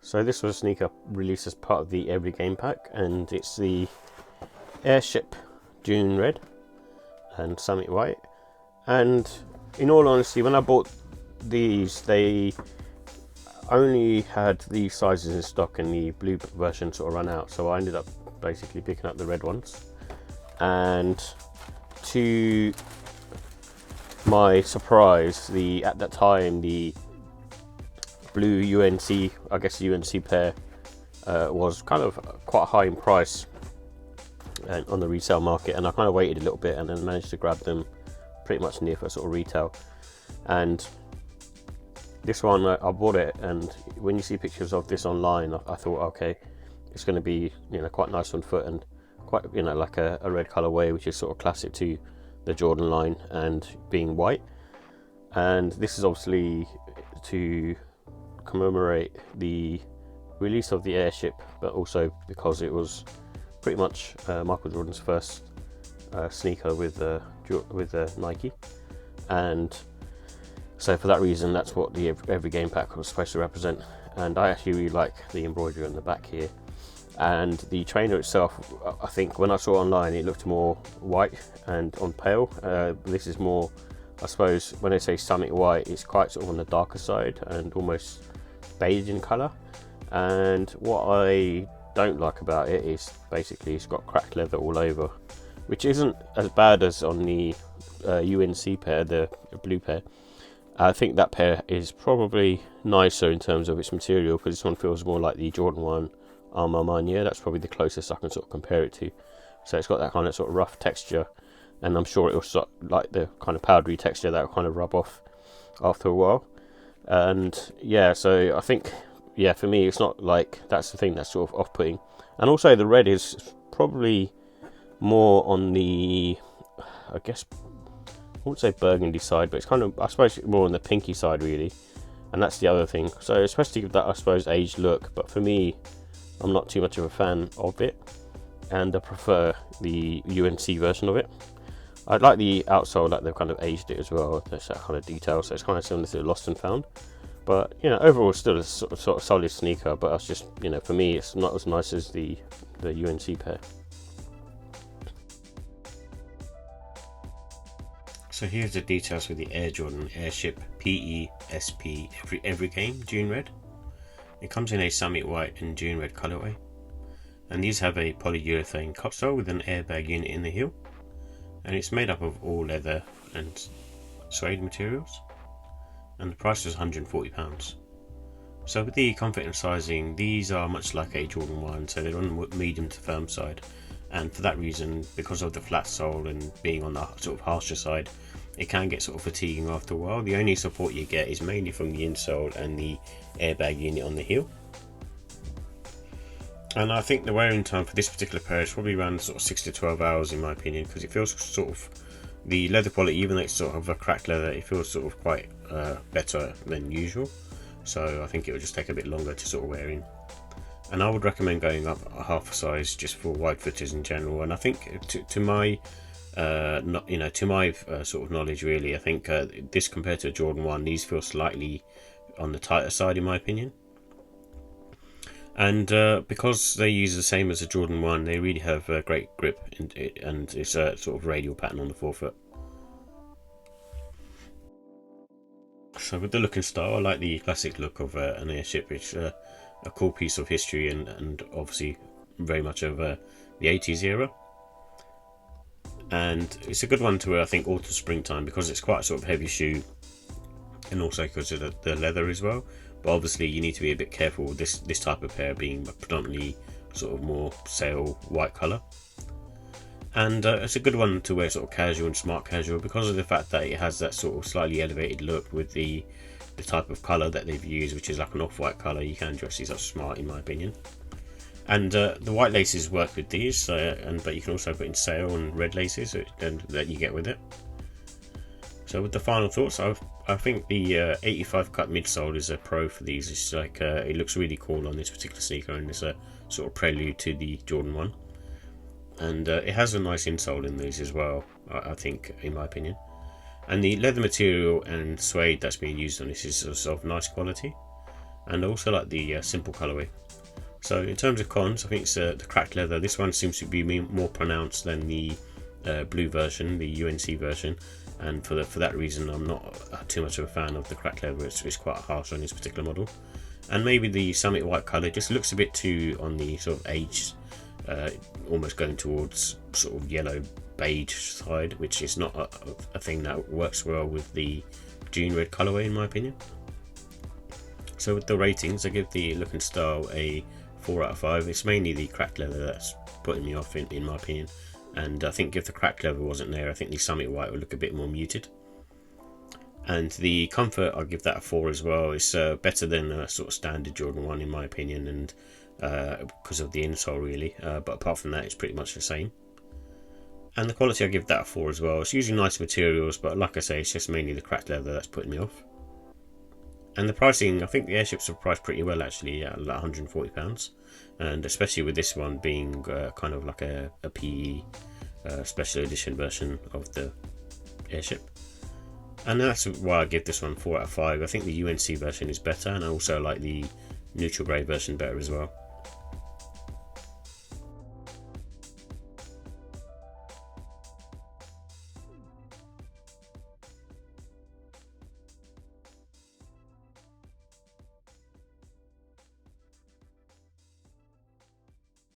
So this was a sneaker released as part of the Every Game Pack, and it's the Airship Dune Red and Summit White. And in all honesty, when I bought these, they only had these sizes in stock and the blue version sort of ran out, so I ended up basically picking up the red ones. And to my surprise, at that time the blue UNC, I guess UNC pair, was kind of quite high in price on the resale market, and I kind of waited a little bit and then managed to grab them pretty much near for sort of retail. And this one, I bought it, and when you see pictures of this online, I thought, okay, it's going to be, quite nice on foot and quite, like a red colorway, which is sort of classic to the Jordan line, and being white. And this is obviously to commemorate the release of the Airship, but also because it was pretty much Michael Jordan's first sneaker with Nike, and so for that reason, that's what the Every Game Pack was supposed to represent. And I actually really like the embroidery on the back here. And the trainer itself, I think when I saw it online, it looked more white and on pale. This is more, I suppose, when they say Summit White, it's quite sort of on the darker side and almost beige in colour. And what I don't like about it is basically it's got cracked leather all over, which isn't as bad as on the UNC pair, the blue pair. I think that pair is probably nicer in terms of its material, because this one feels more like the Jordan 1 Armour Marnier. That's probably the closest I can sort of compare it to. So it's got that kind of sort of rough texture, and I'm sure it'll sort of like the kind of powdery texture that will kind of rub off after a while. And yeah, so I think, for me, it's not like that's the thing that's sort of off-putting. And also the red is probably more on the, I guess, I wouldn't say burgundy side, but it's kind of, I suppose, more on the pinky side really, and that's the other thing. So it's supposed to give that, I suppose, aged look, but for me, I'm not too much of a fan of it, and I prefer the UNC version of it. I like the outsole, like they've kind of aged it as well. There's that kind of detail, so it's kind of similar to Lost and Found. But overall, still a sort of solid sneaker. But it's just, for me, it's not as nice as the UNC pair. So here's the details for the Air Jordan Airship PESP Every Game Dune Red. It comes in a Summit White and Dune Red colorway, and these have a polyurethane cupsole with an airbag unit in the heel, and it's made up of all leather and suede materials, and the price was £140. So with the comfort and sizing, these are much like a Jordan 1, so they're on the medium to firm side, and for that reason, because of the flat sole and being on the sort of harsher side, it can get sort of fatiguing after a while. The only support you get is mainly from the insole and the airbag unit on the heel. And I think the wearing time for this particular pair is probably around sort of 6 to 12 hours in my opinion, because it feels sort of, the leather quality, even though it's sort of a cracked leather, it feels sort of quite better than usual. So I think it will just take a bit longer to sort of wear in. And I would recommend going up a half a size just for wide footers in general. And I think to my sort of knowledge really, I think this compared to a Jordan 1, these feel slightly on the tighter side in my opinion. And because they use the same as a Jordan 1, they really have a great grip, and it's a sort of radial pattern on the forefoot. So with the look and style, I like the classic look of an Airship. It's a cool piece of history, and obviously very much of the 80s era. And it's a good one to wear, I think, autumn springtime, because it's quite a sort of heavy shoe, and also because of the leather as well. But obviously you need to be a bit careful with this type of pair being predominantly sort of more sail white colour. And it's a good one to wear sort of casual and smart casual, because of the fact that it has that sort of slightly elevated look with the type of colour that they've used, which is like an off-white colour. You can dress these up smart in my opinion. And the white laces work with these, but you can also put in sail and red laces and that you get with it. So with the final thoughts, I think the 85 cut midsole is a pro for these. It's like it looks really cool on this particular sneaker, and it's a sort of prelude to the Jordan 1. And it has a nice insole in these as well, I think, in my opinion. And the leather material and suede that's being used on this is of nice quality. and I also like the simple colourway. So in terms of cons, I think it's the cracked leather. This one seems to be more pronounced than the blue version, the UNC version, and for that reason I'm not too much of a fan of the cracked leather. It's quite harsh on this particular model. And maybe the Summit White colour just looks a bit too on the sort of aged, almost going towards sort of yellow beige side, which is not a thing that works well with the Dune red colourway in my opinion. So with the ratings, I give the look and style a 4 out of 5. It's mainly the cracked leather that's putting me off in my opinion, and I think if the cracked leather wasn't there, I think the Summit White would look a bit more muted. And the comfort, I'll give that a 4 as well. It's better than a sort of standard Jordan 1 in my opinion, and because of the insole really, but apart from that it's pretty much the same. And the quality, I give that a 4 as well. It's using nice materials, but like I say, it's just mainly the cracked leather that's putting me off. And the pricing, I think the airships are priced pretty well actually, at like £140, and especially with this one being kind of like a PE special edition version of the airship. And that's why I give this one 4 out of 5. I think the UNC version is better, and I also like the neutral grey version better as well.